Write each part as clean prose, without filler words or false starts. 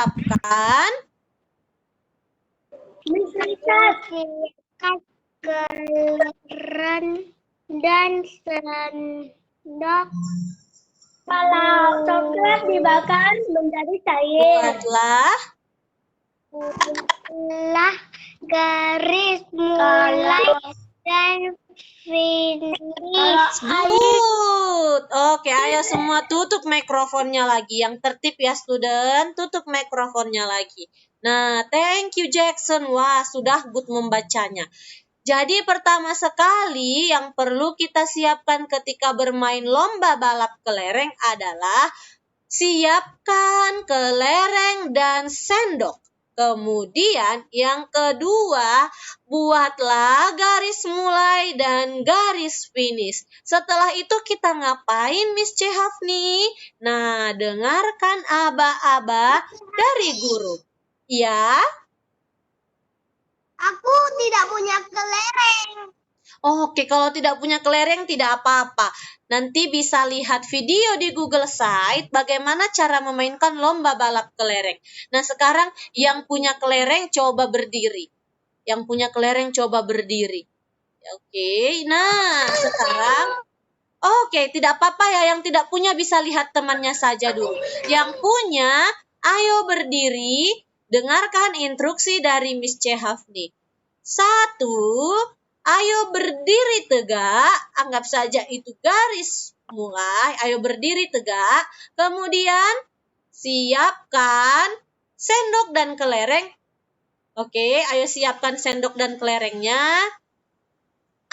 siapkan kelereng dan sendok. Kalau coklat dibakar menjadi cair. buatlah Garis mulai dan finish. good. Oke, ayo semua tutup mikrofonnya lagi. Yang tertib ya student, tutup mikrofonnya lagi. Nah, thank you Jackson. Wah, sudah good membacanya. Jadi pertama sekali yang perlu kita siapkan ketika bermain lomba balap kelereng adalah siapkan kelereng dan sendok. Kemudian yang kedua, buatlah garis mulai dan garis finish. Setelah itu kita ngapain Miss Chehafni? Nah, dengarkan aba-aba dari guru. Ya. Aku tidak punya kelereng. Oke, kalau tidak punya kelereng tidak apa-apa. Nanti bisa lihat video di Google Site bagaimana cara memainkan lomba balap kelereng. Nah, sekarang yang punya kelereng coba berdiri. Yang punya kelereng coba berdiri. Oke, nah sekarang oke, tidak apa-apa ya, yang tidak punya bisa lihat temannya saja dulu. Yang punya, ayo berdiri, dengarkan instruksi dari Miss Chehafni. 1, ayo berdiri tegak, anggap saja itu garis mulai, ayo berdiri tegak. Kemudian, siapkan sendok dan kelereng. Oke, ayo siapkan sendok dan kelerengnya.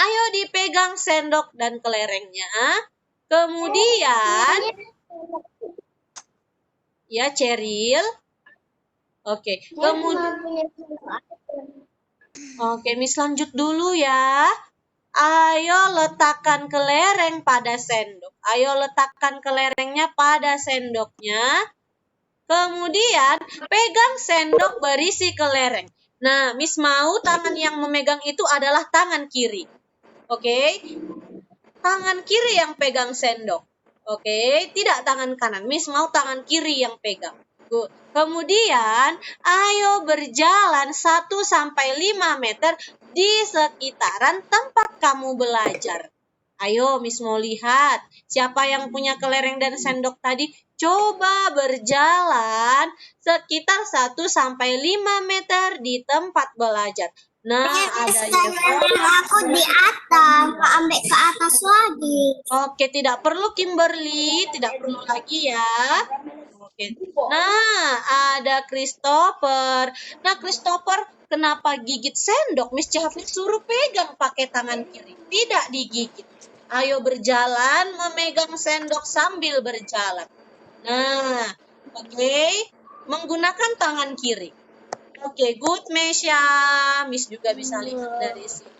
Ayo dipegang sendok dan kelerengnya. Kemudian, ya Ceril. Oke, Oke, Miss lanjut dulu ya. Ayo letakkan kelereng pada sendok. Ayo letakkan kelerengnya pada sendoknya. Kemudian, pegang sendok berisi kelereng. Nah, Miss mau tangan yang memegang itu adalah tangan kiri. Oke, tangan kiri yang pegang sendok. Oke, tidak tangan kanan. Miss mau tangan kiri yang pegang. Kemudian, ayo berjalan 1-5 meter di sekitaran tempat kamu belajar. Ayo, Miss mau lihat. Siapa yang punya kelereng dan sendok tadi? Coba berjalan sekitar 1-5 meter di tempat belajar. Nah, ada yang aku di atas, ambil ke atas lagi. Oke, tidak perlu Kimberly, tidak perlu lagi ya. Oke. Nah, ada Christopher. Nah, Christopher, kenapa gigit sendok? Miss Chehafni suruh pegang pakai tangan kiri, tidak digigit. Ayo berjalan memegang sendok sambil berjalan. Nah, oke, menggunakan tangan kiri. Oke, good Mesya. Miss juga bisa lihat dari sini.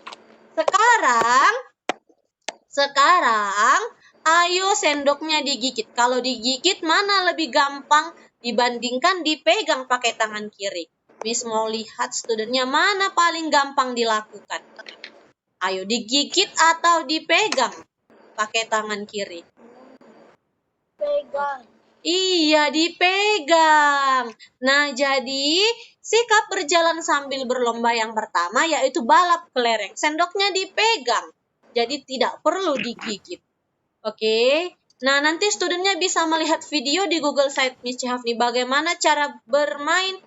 Sekarang, ayo sendoknya digigit. Kalau digigit, mana lebih gampang dibandingkan dipegang pakai tangan kiri? Miss mau lihat studentnya mana paling gampang dilakukan. Ayo digigit atau dipegang pakai tangan kiri? Pegang. Iya, dipegang. Nah, jadi sikap berjalan sambil berlomba yang pertama yaitu balap kelereng. Sendoknya dipegang. Jadi tidak perlu digigit. Oke. Nah, nanti studentnya bisa melihat video di Google Site Miss Chehafni bagaimana cara bermain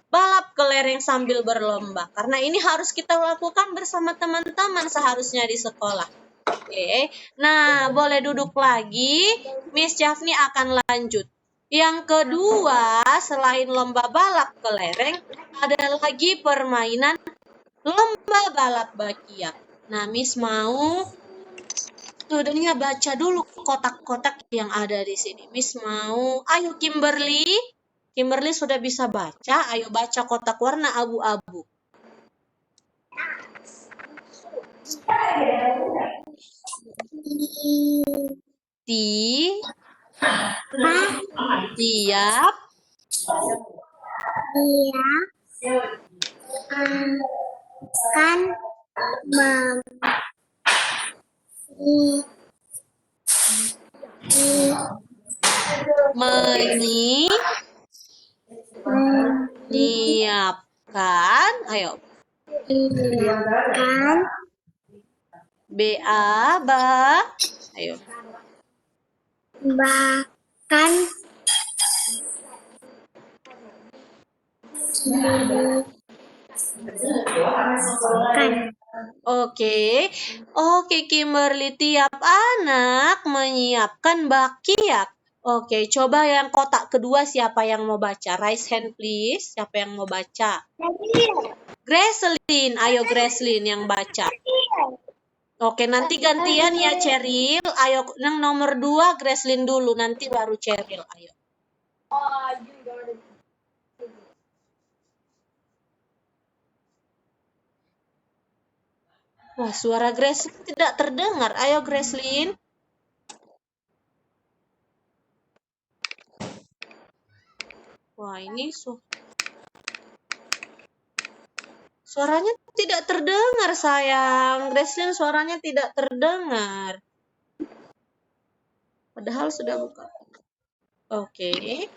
balap kelereng sambil berlomba. Karena ini harus kita lakukan bersama teman-teman seharusnya di sekolah. Oke. Nah, boleh duduk lagi. Miss Chehafni akan lanjut. Yang kedua, selain lomba balap kelereng, ada lagi permainan lomba balap bakiak. Nah, Miss mau studentnya baca dulu kotak-kotak yang ada di sini. Miss mau, ayo Kimberly. Kimberly sudah bisa baca, ayo baca kotak warna abu-abu. Tiap kan Nyiapkan. Ayo. Kan. Ba. Ayo. Bahkan. Kan. Oke. Oke, Kimberly, tiap anak menyiapkan bakiak. Oke, coba yang kotak kedua siapa yang mau baca? Raise hand please. Siapa yang mau baca? Gracelyn. Ayo Gracelyn yang baca. Oke, nanti gantian ya Cheryl. Ayo, yang nomor 2 Gracelyn dulu, nanti baru Cheryl. Ayo. Wah, suara Gracelyn tidak terdengar. Ayo Gracelyn. Wah, ini suaranya tidak terdengar, sayang. Gracelyn suaranya tidak terdengar. Padahal sudah buka. Oke.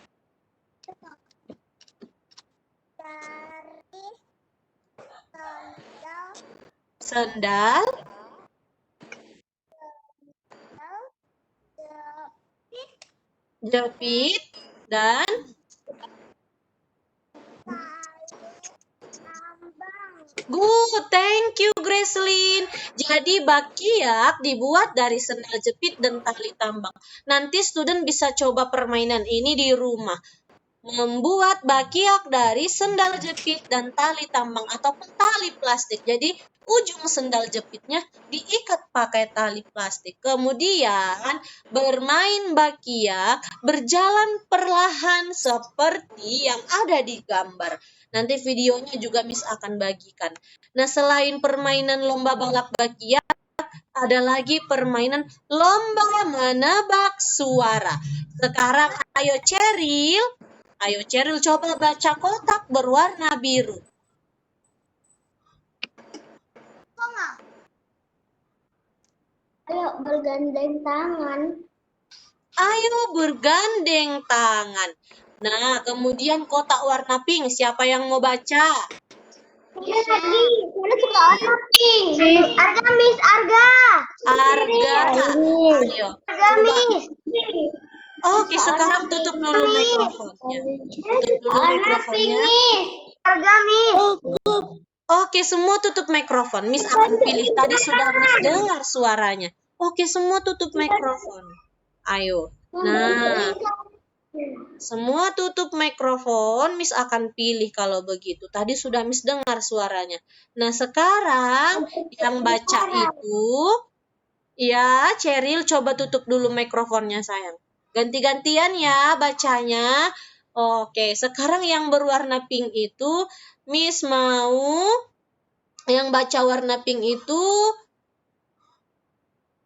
Sendal. Jepit. Dan good, thank you Gracelyn. Jadi bakiak dibuat dari sendal jepit dan tali tambang. Nanti student bisa coba permainan ini di rumah. Membuat bakiak dari sendal jepit dan tali tambang ataupun tali plastik. Jadi ujung sendal jepitnya diikat pakai tali plastik. Kemudian bermain bakiak berjalan perlahan seperti yang ada di gambar. Nanti videonya juga Miss akan bagikan. Nah, selain permainan lomba balap bakiak, ada lagi permainan lomba menebak suara. Sekarang ayo Cheryl coba baca kotak berwarna biru. Ayo bergandeng tangan. Ayo bergandeng tangan. Nah, kemudian kotak warna pink. Siapa yang mau baca? Iya tadi. Mana suka warna pink? Arga Miss, Arga. Arga. Ayo. Arga Miss. Oke, sekarang tutup dulu mikrofonnya. Tutup dulu mikrofonnya. Arga Miss. Oke, semua tutup mikrofon. Miss akan pilih. Tadi sudah Miss dengar suaranya. Oke, semua tutup mikrofon. Ayo. Nah, semua tutup mikrofon. Miss akan pilih kalau begitu. Tadi sudah Miss dengar suaranya. Nah, sekarang yang baca itu, ya, Cheryl coba tutup dulu mikrofonnya, sayang. Ganti-gantian ya bacanya. Oke, sekarang yang berwarna pink itu, Miss mau yang baca warna pink itu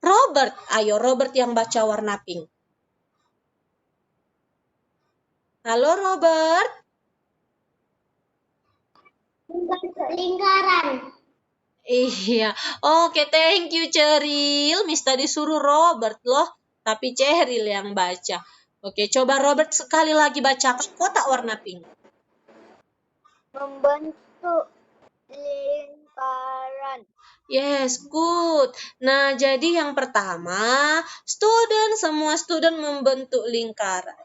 Robert. Ayo, Robert yang baca warna pink. Halo, Robert. Lingkaran. Iya. Oke, thank you, Cheryl. Miss tadi suruh Robert loh, tapi Cheryl yang baca. Oke, coba Robert sekali lagi baca kotak warna pink. Membentuk lingkaran. Yes, good. Nah, jadi yang pertama, semua student membentuk lingkaran,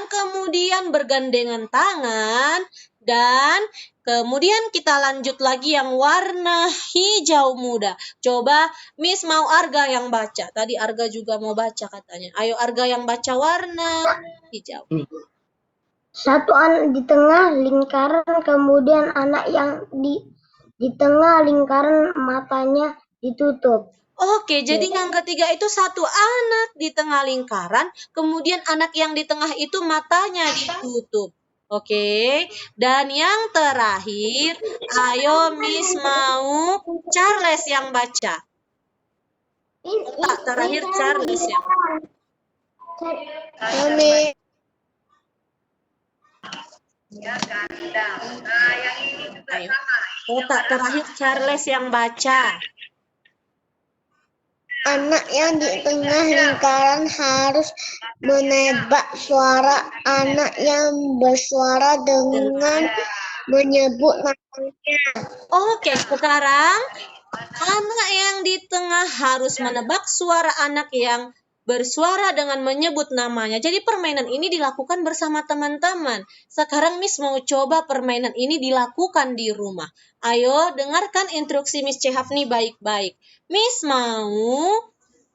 kemudian bergandengan tangan, dan kemudian kita lanjut lagi yang warna hijau muda. Coba Miss mau Arga yang baca. Tadi Arga juga mau baca katanya. Ayo Arga yang baca warna hijau. Satu anak di tengah lingkaran, kemudian anak yang di tengah lingkaran matanya ditutup. Oke, jadi yang ketiga itu satu anak di tengah lingkaran, kemudian anak yang di tengah itu matanya ditutup. Oke, dan yang terakhir, ayo Miss mau Charles yang baca. Terakhir Charles yang. Kami. Ayo. Kotak terakhir Charles yang baca. Anak yang di tengah lingkaran harus menebak suara anak yang bersuara dengan menyebut namanya. Oke, sekarang anak yang di tengah harus menebak suara anak yang bersuara dengan menyebut namanya. Jadi permainan ini dilakukan bersama teman-teman. Sekarang Miss mau coba permainan ini dilakukan di rumah. Ayo dengarkan instruksi Miss Chehafni baik-baik. Miss mau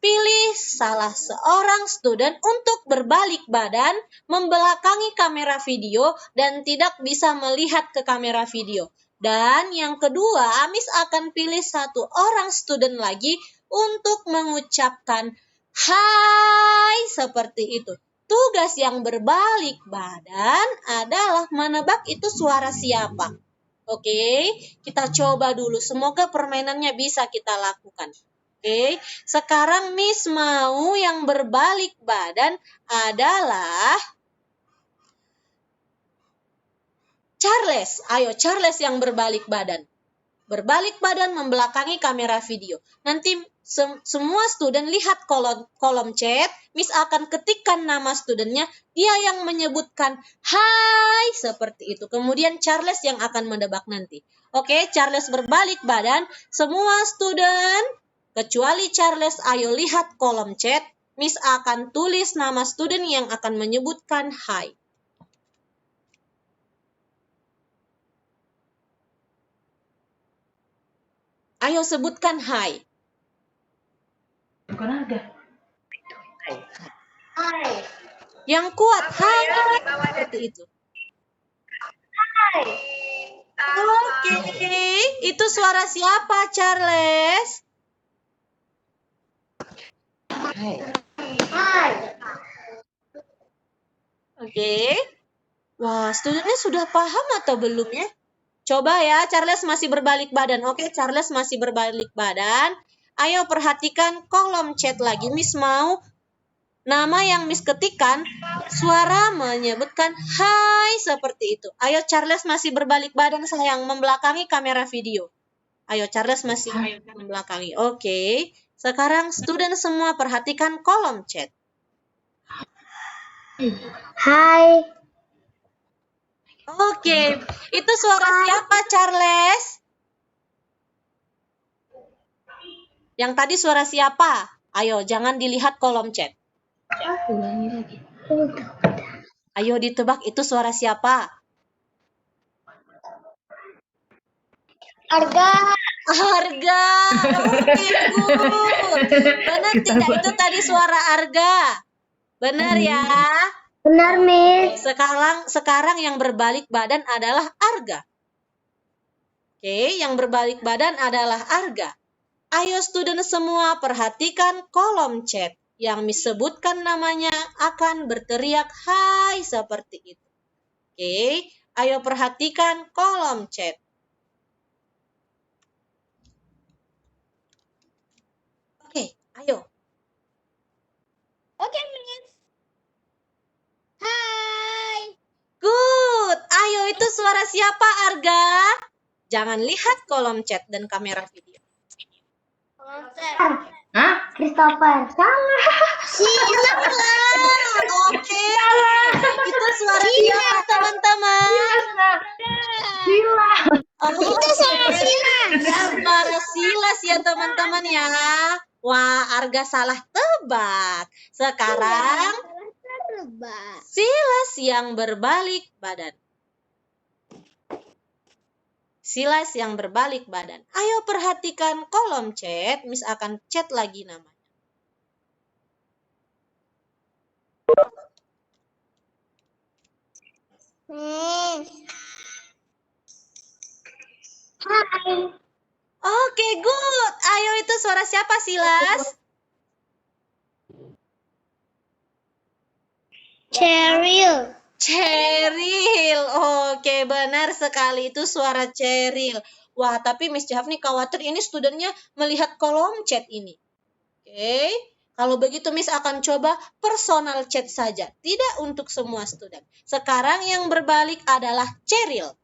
pilih salah seorang student untuk berbalik badan, membelakangi kamera video, dan tidak bisa melihat ke kamera video. Dan yang kedua, Miss akan pilih satu orang student lagi untuk mengucapkan hai seperti itu. Tugas yang berbalik badan adalah menebak itu suara siapa. Oke, kita coba dulu. Semoga permainannya bisa kita lakukan. Oke, sekarang Miss mau yang berbalik badan adalah Charles. Ayo, Charles yang berbalik badan. Berbalik badan membelakangi kamera video. Nanti semua student lihat kolom chat. Miss akan ketikkan nama studentnya. Dia yang menyebutkan hai seperti itu. Kemudian Charles yang akan menebak nanti. Oke, Charles berbalik badan. Semua student kecuali Charles, ayo lihat kolom chat. Miss akan tulis nama student yang akan menyebutkan hai. Ayo sebutkan hai. Bukan harga. Hai. Yang kuat hai. Seperti itu. Hai. Oke, itu suara siapa, Charles? Hai. Hai. Oke. Wah, studentnya sudah paham atau belum ya? Coba ya, Charles masih berbalik badan. Oke, Charles masih berbalik badan. Ayo perhatikan kolom chat lagi. Miss mau nama yang Miss ketikkan, suara menyebutkan hai seperti itu. Ayo Charles masih berbalik badan sayang, membelakangi kamera video. Ayo Charles masih membelakangi. Oke. Sekarang student semua perhatikan kolom chat. Hai. Oke, itu suara siapa Charles? Yang tadi suara siapa? Ayo, jangan dilihat kolom chat. Ulangi lagi. Ayo ditebak itu suara siapa? Arga. Arga. Oke, good. Benar tidak itu tadi suara Arga? Benar ya? Benar, Miss. Sekarang yang berbalik badan adalah Arga. Oke, yang berbalik badan adalah Arga. Ayo student semua perhatikan kolom chat. Yang Miss sebutkan namanya akan berteriak hai seperti itu. Oke, ayo perhatikan kolom chat. Oke, ayo. Oke, Miss. Hai. Good. Ayo, itu suara siapa, Arga? Jangan lihat kolom chat dan kamera video. Hah? Christopher. Salah. Sila. Oke. Itu suara siapa, teman-teman? Sila. Itu suara Sila. Suara Silas ya, teman-teman ya. Wah, Arga salah tebak. Sekarang Silas yang berbalik badan. Silas yang berbalik badan. Ayo perhatikan kolom chat. Miss akan chat lagi namanya. Hai. Oke, good. Ayo itu suara siapa, Silas? Cheryl. Cheryl. Oke, benar sekali itu suara Cheryl. Wah, tapi Miss Jafni khawatir ini studentnya melihat kolom chat ini. Oke, kalau begitu Miss akan coba personal chat saja, tidak untuk semua student. Sekarang yang berbalik adalah Cheryl.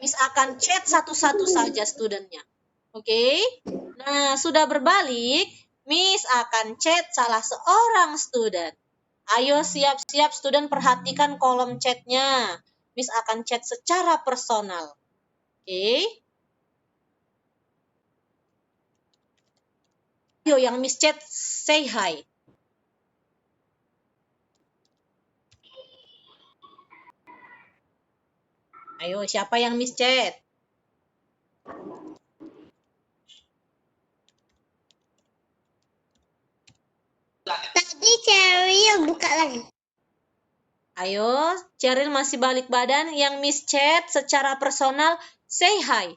Miss akan chat satu-satu saja studentnya. Oke. Nah, sudah berbalik, Miss akan chat salah seorang student. Ayo siap-siap student, perhatikan kolom chatnya. Miss akan chat secara personal. Oke. Ayo yang Miss chat, say hi. Ayo, siapa yang Miss chat? Tadi cewek yang buka lagi. Ayo, Cheryl masih balik badan. Yang Miss chat secara personal, say hi.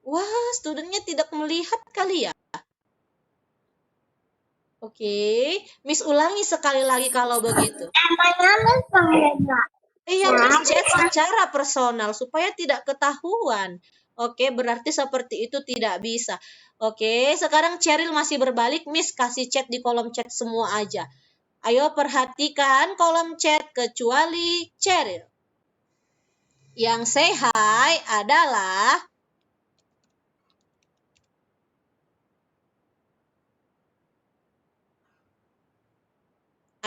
Wah, studentnya tidak melihat kali ya. Oke, Miss ulangi sekali lagi kalau begitu. Emangnya Miss pengguna? Yang Miss chat secara personal supaya tidak ketahuan. Oke, berarti seperti itu tidak bisa. Oke, sekarang Cheryl masih berbalik. Miss kasih chat di kolom chat semua aja. Ayo perhatikan kolom chat kecuali Cheryl. Yang say hi adalah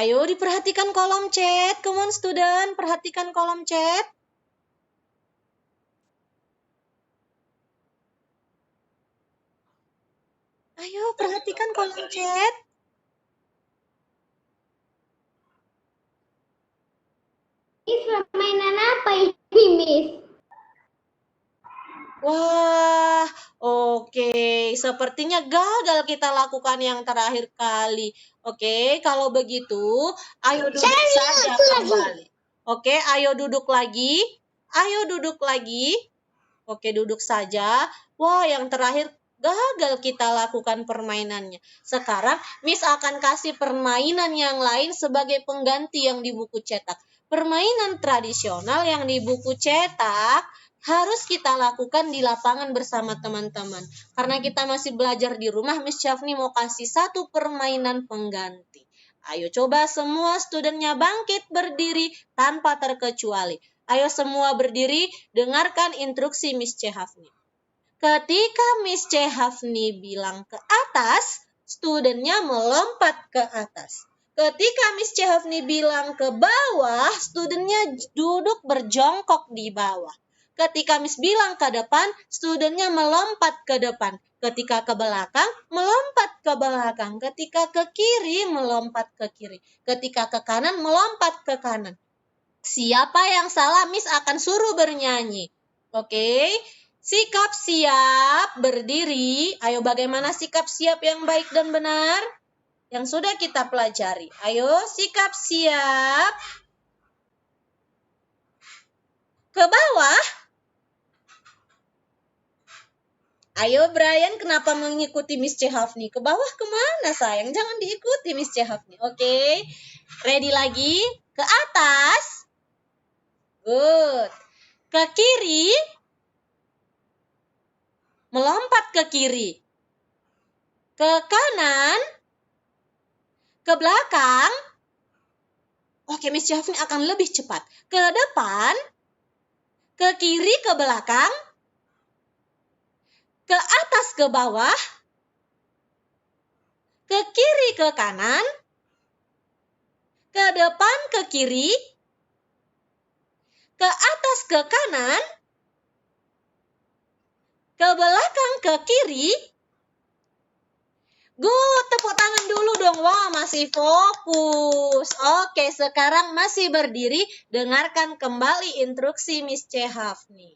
ayo diperhatikan kolom chat. Come on student, perhatikan kolom chat. Ayo perhatikan kolom chat. Miss permainan apa ini Miss? Wah, oke. Sepertinya gagal kita lakukan yang terakhir kali. Oke, kalau begitu, ayo duduk saja kembali. Oke, ayo duduk lagi. Ayo duduk lagi. Oke, duduk saja. Wah, yang terakhir gagal kita lakukan permainannya. Sekarang, Miss akan kasih permainan yang lain sebagai pengganti yang di buku cetak. Permainan tradisional yang di buku cetak harus kita lakukan di lapangan bersama teman-teman. Karena kita masih belajar di rumah, Miss Syafni mau kasih satu permainan pengganti. Ayo coba semua studentnya bangkit berdiri tanpa terkecuali. Ayo semua berdiri, dengarkan instruksi Miss Chehafni. Ketika Miss Chehafni bilang ke atas, studentnya melompat ke atas. Ketika Miss Chehafni bilang ke bawah, studentnya duduk berjongkok di bawah. Ketika Miss bilang ke depan, studentnya melompat ke depan. Ketika ke belakang, melompat ke belakang. Ketika ke kiri, melompat ke kiri. Ketika ke kanan, melompat ke kanan. Siapa yang salah, Miss akan suruh bernyanyi. Oke, sikap siap, berdiri. Ayo bagaimana sikap siap yang baik dan benar? Yang sudah kita pelajari. Ayo sikap siap. Ke bawah. Ayo Brian, kenapa mengikuti Miss Chehafni? Ke bawah kemana sayang? Jangan diikuti Miss Chehafni. Oke, ready lagi? Ke atas. Good. Ke kiri. Melompat ke kiri. Ke kanan. Ke belakang. Oke, Miss Chehafni akan lebih cepat. Ke depan. Ke kiri, ke belakang. Ke atas, ke bawah. Ke kiri, ke kanan. Ke depan, ke kiri. Ke atas, ke kanan. Ke belakang, ke kiri. Good, tepuk tangan dulu dong. Wah, masih fokus. Oke, sekarang masih berdiri. Dengarkan kembali instruksi Miss Chehafni.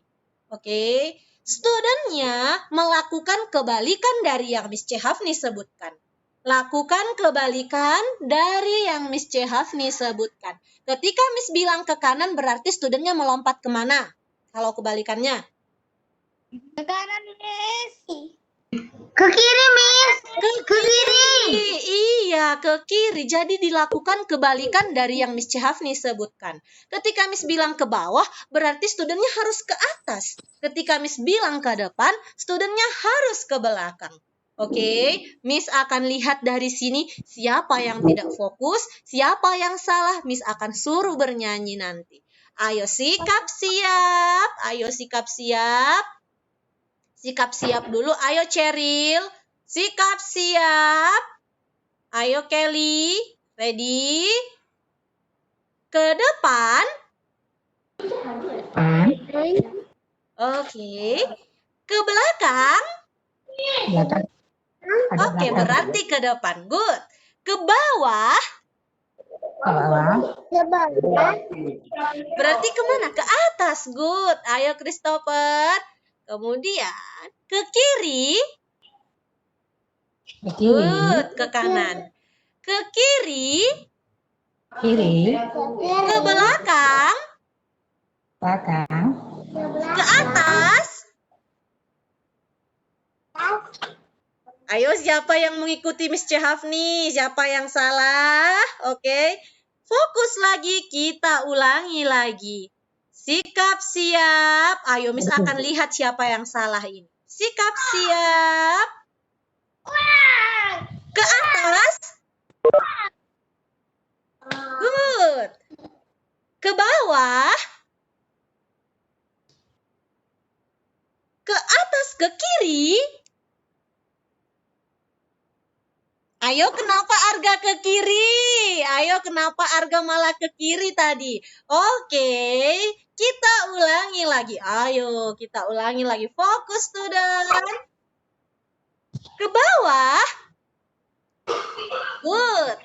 Oke, studentnya melakukan kebalikan dari yang Miss Chehafni sebutkan. Lakukan kebalikan dari yang Miss Chehafni sebutkan. Ketika Miss bilang ke kanan, berarti studentnya melompat kemana? Kalau kebalikannya? Ke kanan Miss. Ke kiri Miss. Ke kiri. Iya, ke kiri. Jadi dilakukan kebalikan dari yang Miss Chehafni sebutkan. Ketika Miss bilang ke bawah, berarti studentnya harus ke atas. Ketika Miss bilang ke depan, studentnya harus ke belakang. Oke, Miss akan lihat dari sini siapa yang tidak fokus, siapa yang salah, Miss akan suruh bernyanyi nanti. Ayo sikap siap. Ayo sikap siap. Sikap siap dulu. Ayo Cheryl. Sikap siap. Ayo Kelly. Ready? Ke depan. Oke. Ke belakang. Belakang. Ada Oke, belakang. berarti ke depan. Good. Ke bawah. Ke bawah. Ke bawah. Berarti kemana? Ke atas. Good. Ayo Christopher. Kemudian ke kiri. Ke kiri. Good. Ke kanan. Ke kiri. Kiri. Ke belakang. Belakang. Ke atas. Ayo siapa yang mengikuti Miss Chehafni? Siapa yang salah? Oke. Fokus lagi, kita ulangi lagi. Sikap siap. Ayo Miss akan lihat siapa yang salah ini. Sikap siap. Ke atas. Good. Ke bawah. Ke atas, ke kiri. Ayo kenapa Arga ke kiri? Ayo kenapa Arga malah ke kiri tadi? Oke, kita ulangi lagi. Ayo kita ulangi lagi. Fokus student. Ke bawah. Good.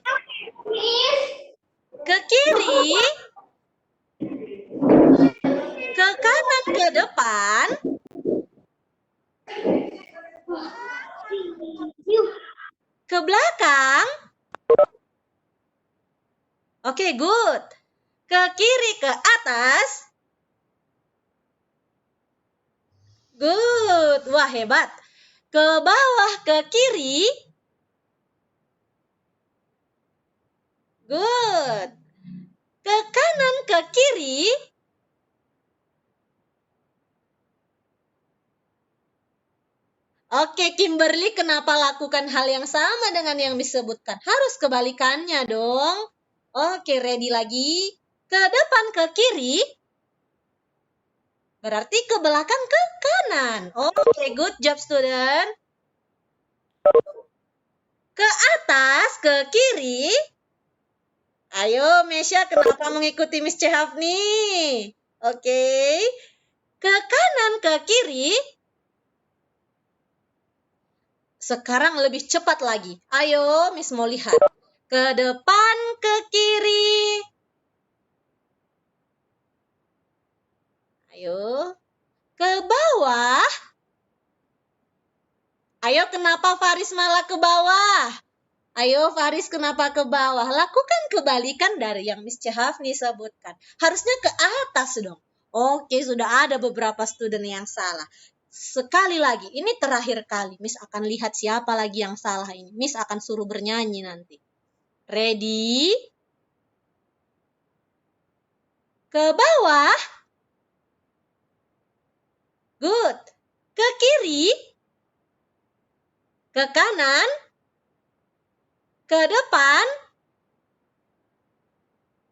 Ke kiri. Ke kanan, ke depan. Ke belakang. Oke, good. Ke kiri, ke atas. Good. Wah, hebat. Ke bawah, ke kiri. Good. Ke kanan, ke kiri. Oke, Kimberly, kenapa lakukan hal yang sama dengan yang disebutkan? Harus kebalikannya dong. Oke, ready lagi. Ke depan, ke kiri. Berarti ke belakang, ke kanan. Oke, good job, student. Ke atas, ke kiri. Ayo, Mesya, kenapa mengikuti Miss Chehafni? Oke. Ke kanan, ke kiri. Sekarang lebih cepat lagi. Ayo, Miss mau lihat. Ke depan, ke kiri. Ayo. Ke bawah. Ayo, kenapa Faris malah ke bawah? Ayo, Faris kenapa ke bawah? Lakukan kebalikan dari yang Miss Chehafni sebutkan. Harusnya ke atas dong. Oke, sudah ada beberapa student yang salah. Sekali lagi, ini terakhir kali. Miss akan lihat siapa lagi yang salah ini. Miss akan suruh bernyanyi nanti. Ready? Ke bawah. Good. Ke kiri. Ke kanan. Ke depan.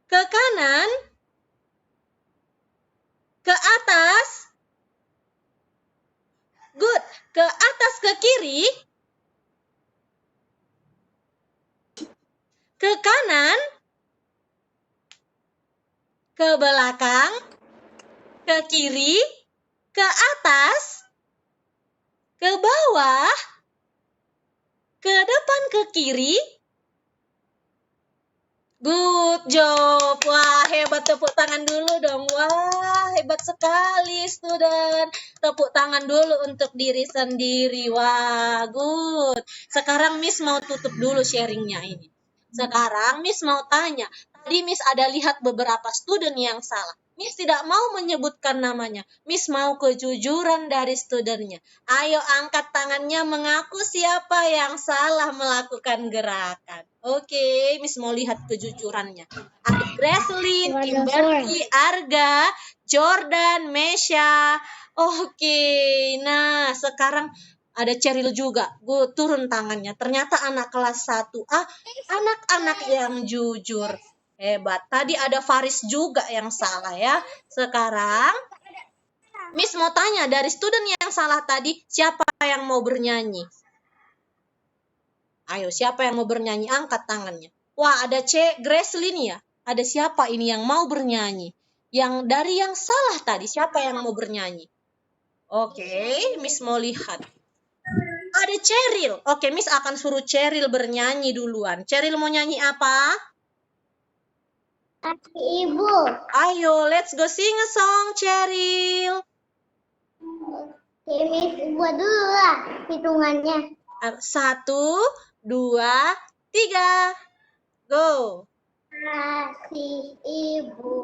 Ke kanan. Ke atas. Good. Ke atas, ke kiri. Ke kanan. Ke belakang. Ke kiri. Ke atas. Ke bawah. Ke depan, ke kiri. Good job. Wah, hebat. Tepuk tangan dulu dong. Wah, hebat sekali, student. Tepuk tangan dulu untuk diri sendiri. Wah, good. Sekarang Miss mau tutup dulu sharingnya ini. Sekarang Miss mau tanya. Tadi Miss ada lihat beberapa student yang salah. Miss tidak mau menyebutkan namanya. Miss mau kejujuran dari studennya. Ayo angkat tangannya mengaku siapa yang salah melakukan gerakan. Oke, Miss mau lihat kejujurannya. Ada Gracelyn, Kimberly, Arga, Jordan, Mesya. Oke, nah sekarang ada Cheryl juga. Gue turun tangannya. Ternyata anak kelas 1A, anak-anak yang jujur. Hebat. Tadi ada Faris juga yang salah ya. Sekarang Miss mau tanya, dari student yang salah tadi, siapa yang mau bernyanyi? Ayo, siapa yang mau bernyanyi? Angkat tangannya. Wah, ada Gracelyn ya. Ada siapa ini yang mau bernyanyi? Yang dari yang salah tadi, siapa yang mau bernyanyi? Oke, Miss mau lihat. Ada Cheryl. Oke, Miss akan suruh Cheryl bernyanyi duluan. Cheryl mau nyanyi apa? Kasih ibu. Ayo, let's go sing a song, Cheryl. Miss buat dulu lah hitungannya. 1, 2, 3. Go. Kasih ibu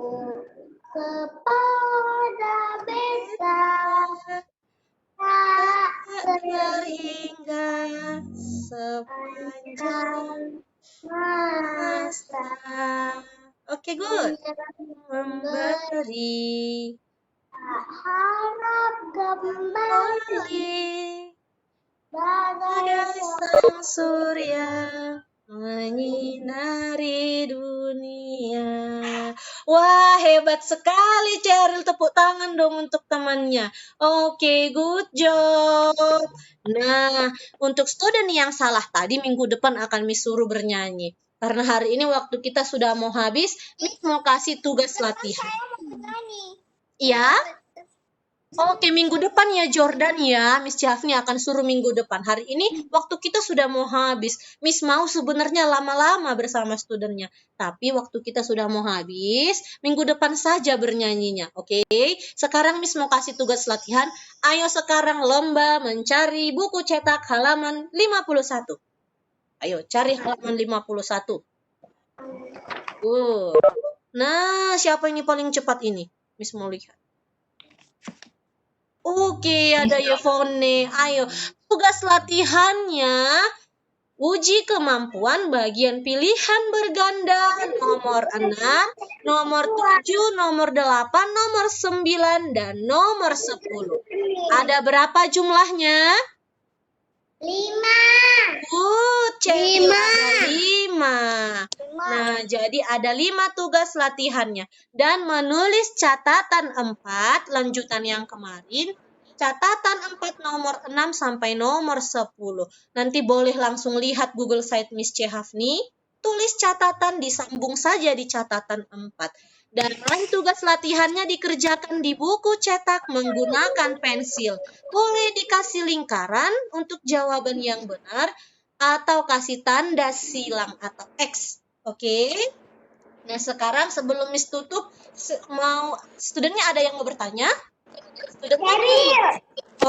kepada beta tak Terhingga sepanjang masa. Oke, good. Memberi harap kembali bagai sang surya menyinari dunia. Wah, hebat sekali Cheryl. Tepuk tangan dong untuk temannya. Oke, good job. Nah, untuk student yang salah tadi, minggu depan akan Miss suruh bernyanyi. Karena hari ini waktu kita sudah mau habis, Miss mau kasih tugas latihan. Iya? Oke, minggu depan ya Jordan ya. Miss Jafni akan suruh minggu depan. Hari ini waktu kita sudah mau habis. Miss mau sebenarnya lama-lama bersama studennya. Tapi waktu kita sudah mau habis, minggu depan saja bernyanyinya. Oke, sekarang Miss mau kasih tugas latihan. Ayo sekarang lomba mencari buku cetak halaman 51. Ayo cari halaman 51. Nah, siapa ini paling cepat ini? Miss mau lihat. Oke, ada Yvonne. Ayo, tugas latihannya uji kemampuan bagian pilihan berganda nomor 6, nomor 7, nomor 8, nomor 9, dan nomor 10. Ada berapa jumlahnya? 5. Cheryl ada 5. Nah, jadi ada 5 tugas latihannya. Dan menulis catatan 4, lanjutan yang kemarin. Catatan 4 nomor 6 sampai nomor 10. Nanti boleh langsung lihat Google Site Miss Chehafni. Tulis catatan, disambung saja di catatan 4. Dan tugas latihannya dikerjakan di buku cetak menggunakan pensil. Boleh dikasih lingkaran untuk jawaban yang benar atau kasih tanda silang atau X. Oke. Nah, sekarang sebelum Miss tutup, studentnya ada yang mau bertanya?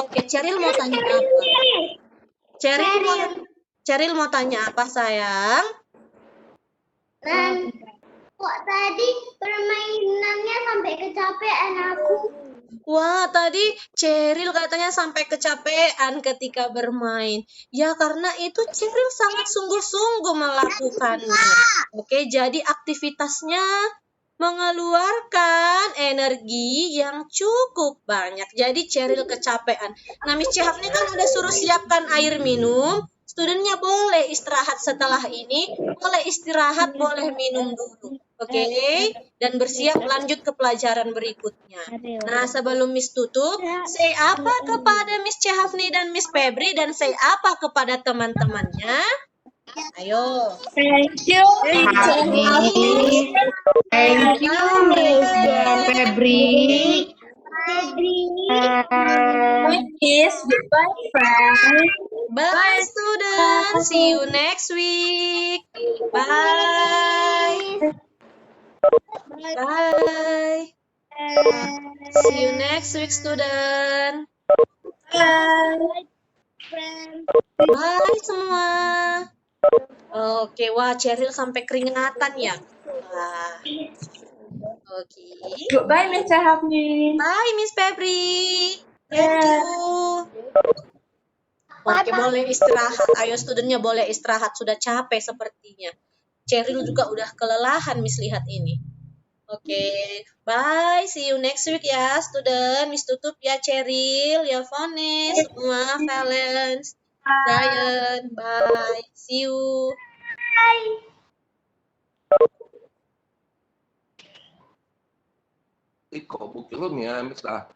Oke, Cheryl mau tanya apa? Cheryl mau tanya apa, sayang? Kok tadi permainannya sampai kecapean aku? Wah, tadi Cheryl katanya sampai kecapean ketika bermain. Ya, karena itu Cheryl sangat sungguh-sungguh melakukannya. Oke, jadi aktivitasnya mengeluarkan energi yang cukup banyak. Jadi Cheryl kecapean. Nah, Miss Chehafni kan udah suruh siapkan air minum. Studentnya boleh istirahat setelah ini. Boleh istirahat, boleh minum dulu. Oke, dan bersiap lanjut ke pelajaran berikutnya. Nah, sebelum Miss tutup, say apa kepada Miss Chehafni dan Miss Febri dan say apa kepada teman-temannya? Ayo. Thank you, Miss Chehafni. Thank you, Miss Febri. Miss, goodbye, friend. Bye, students. See you next week. Bye. Bye. See you next week, student. Bye semua. Oke, wah Cheryl sampai keringatan ya. Wah. Oke. Goodbye, Miss Chehafni. Bye, Miss Febri. Thank you. Oke, boleh istirahat. Ayo studentnya boleh istirahat. Sudah capek sepertinya. Cheryl juga udah kelelahan, Miss lihat ini. Oke, bye. See you next week ya, student. Miss tutup ya, Cheryl, ya, Yvonne, semua, Valence, Brian. Bye. See you. Bye. 1個，冇叫佢名咩啦？